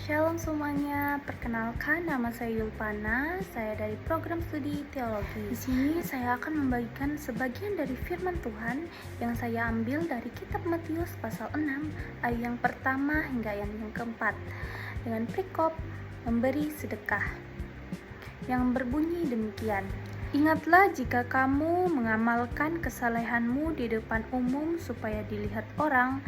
Shalom semuanya, perkenalkan nama saya Yulpana, saya dari program studi teologi. Di sini saya akan membagikan sebagian dari firman Tuhan yang saya ambil dari kitab Matius pasal 6 ayat yang pertama hingga yang keempat dengan perikop memberi sedekah yang berbunyi demikian. Ingatlah jika kamu mengamalkan kesalehanmu di depan umum supaya dilihat orang,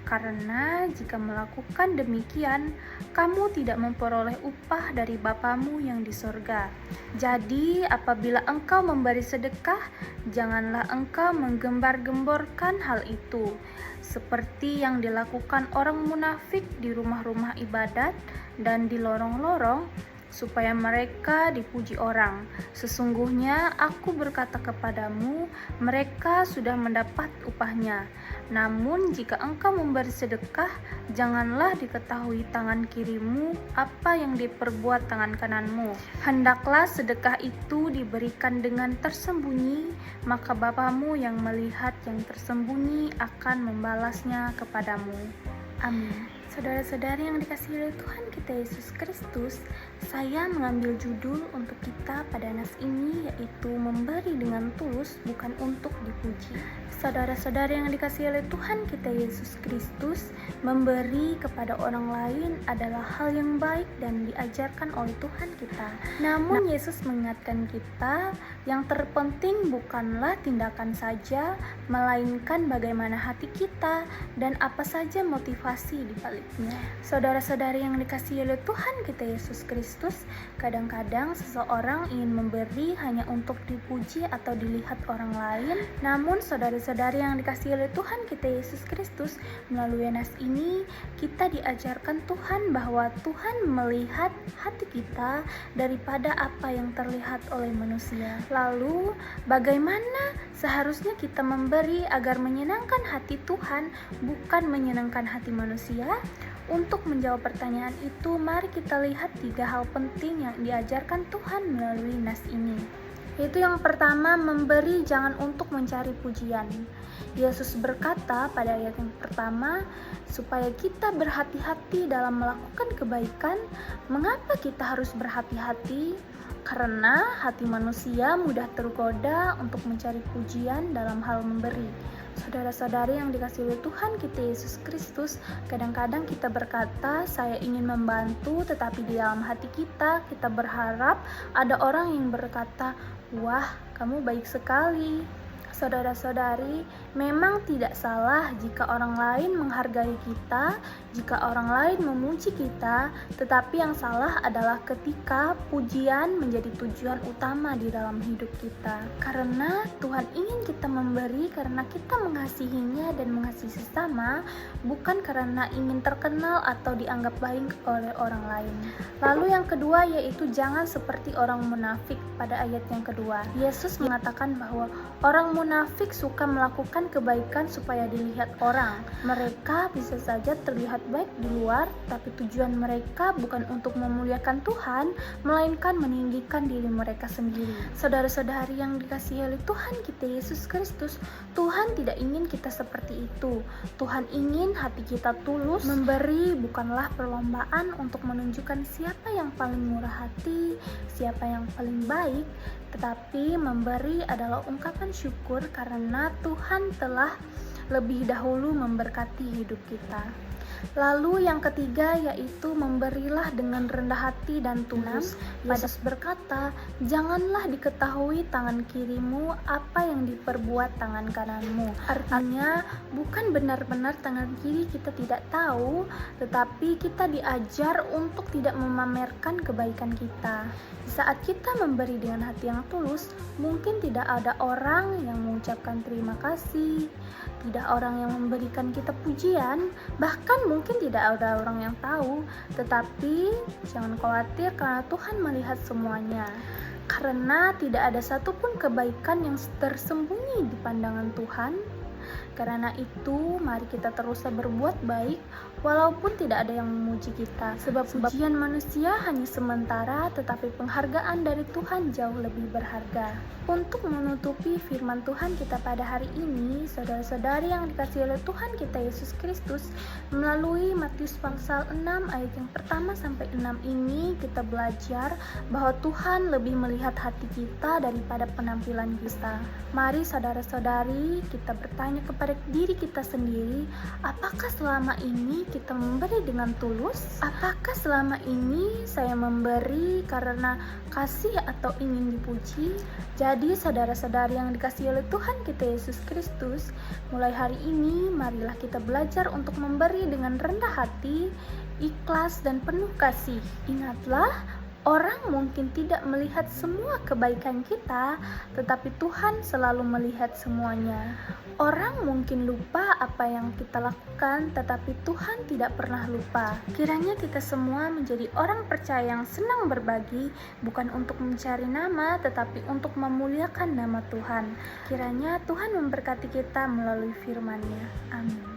karena jika melakukan demikian, kamu tidak memperoleh upah dari Bapamu yang di sorga. Jadi, apabila engkau memberi sedekah, janganlah engkau menggembar-gemborkan hal itu, seperti yang dilakukan orang munafik di rumah-rumah ibadat dan di lorong-lorong, supaya mereka dipuji orang. Sesungguhnya aku berkata kepadamu, mereka sudah mendapat upahnya. Namun jika engkau memberi sedekah, janganlah diketahui tangan kirimu apa yang diperbuat tangan kananmu. Hendaklah sedekah itu diberikan dengan tersembunyi, maka Bapamu yang melihat yang tersembunyi akan membalasnya kepadamu. Amin. Saudara-saudari yang dikasihi oleh Tuhan kita Yesus Kristus, saya mengambil judul untuk kita pada nas ini, yaitu memberi dengan tulus, bukan untuk dipuji. Saudara-saudari yang dikasihi oleh Tuhan kita Yesus Kristus, memberi kepada orang lain adalah hal yang baik dan diajarkan oleh Tuhan kita. Namun Yesus mengingatkan kita, yang terpenting bukanlah tindakan saja, melainkan bagaimana hati kita dan apa saja motivasi di baliknya. Saudara-saudari yang dikasihi oleh Tuhan kita Yesus Kristus, kadang-kadang seseorang ingin memberi hanya untuk dipuji atau dilihat orang lain. Namun saudara-saudari yang dikasihi oleh Tuhan kita Yesus Kristus, melalui nas ini kita diajarkan Tuhan bahwa Tuhan melihat hati kita daripada apa yang terlihat oleh manusia. Lalu bagaimana seharusnya kita memberi agar menyenangkan hati Tuhan, bukan menyenangkan hati manusia? Untuk menjawab pertanyaan itu, mari kita lihat 3 hal penting yang diajarkan Tuhan melalui nas ini. Yaitu yang pertama, memberi jangan untuk mencari pujian. Yesus berkata pada ayat yang pertama, supaya kita berhati-hati dalam melakukan kebaikan. Mengapa kita harus berhati-hati? Karena hati manusia mudah tergoda untuk mencari pujian dalam hal memberi. Saudara-saudari yang dikasihi oleh Tuhan kita Yesus Kristus, kadang-kadang kita berkata, saya ingin membantu, tetapi di dalam hati kita berharap ada orang yang berkata, wah, kamu baik sekali. Saudara-saudari, memang tidak salah jika orang lain menghargai kita, jika orang lain memuji kita, tetapi yang salah adalah ketika pujian menjadi tujuan utama di dalam hidup kita. Karena Tuhan ingin kita memberi karena kita mengasihinya dan mengasihi sesama, bukan karena ingin terkenal atau dianggap baik oleh orang lain. Lalu yang kedua, yaitu jangan seperti orang munafik. Pada ayat yang kedua, Yesus mengatakan bahwa orang munafik suka melakukan kebaikan supaya dilihat orang. Mereka bisa saja terlihat baik di luar, tapi tujuan mereka bukan untuk memuliakan Tuhan, melainkan meninggikan diri mereka sendiri. Saudara-saudari yang dikasihi oleh Tuhan kita Yesus Kristus, Tuhan tidak ingin kita seperti itu. Tuhan ingin hati kita tulus. Memberi bukanlah perlombaan untuk menunjukkan siapa yang paling murah hati, siapa yang paling baik, tetapi memberi adalah ungkapan syukur karena Tuhan telah lebih dahulu memberkati hidup kita. Lalu yang ketiga, yaitu memberilah dengan rendah hati dan tulus. Yesus berkata, janganlah diketahui tangan kirimu apa yang diperbuat tangan kananmu. Artinya bukan benar-benar tangan kiri kita tidak tahu, tetapi kita diajar untuk tidak memamerkan kebaikan kita. Di saat kita memberi dengan hati yang tulus, mungkin tidak ada orang yang mengucapkan terima kasih, tidak orang yang memberikan kita pujian, bahkan mungkin tidak ada orang yang tahu. Tetapi jangan khawatir karena Tuhan melihat semuanya. Karena tidak ada satupun kebaikan yang tersembunyi di pandangan Tuhan. Karena itu, mari kita terus berbuat baik walaupun tidak ada yang memuji kita. Sebab pujian manusia hanya sementara, tetapi penghargaan dari Tuhan jauh lebih berharga. Untuk menutupi firman Tuhan kita pada hari ini, saudara-saudari yang dikasihi oleh Tuhan kita Yesus Kristus, melalui Matius pasal 6 ayat yang pertama sampai 6 ini kita belajar bahwa Tuhan lebih melihat hati kita daripada penampilan kita. Mari saudara-saudari kita bertanya kepada diri kita sendiri, apakah selama ini kita memberi dengan tulus? Apakah selama ini saya memberi karena kasih atau ingin dipuji? Jadi saudara-saudari yang dikasihi oleh Tuhan kita Yesus Kristus, mulai hari ini marilah kita belajar untuk memberi dengan rendah hati, ikhlas dan penuh kasih. Ingatlah, orang mungkin tidak melihat semua kebaikan kita, tetapi Tuhan selalu melihat semuanya. Orang mungkin lupa apa yang kita lakukan, tetapi Tuhan tidak pernah lupa. Kiranya kita semua menjadi orang percaya yang senang berbagi, bukan untuk mencari nama, tetapi untuk memuliakan nama Tuhan. Kiranya Tuhan memberkati kita melalui firman-Nya. Amin.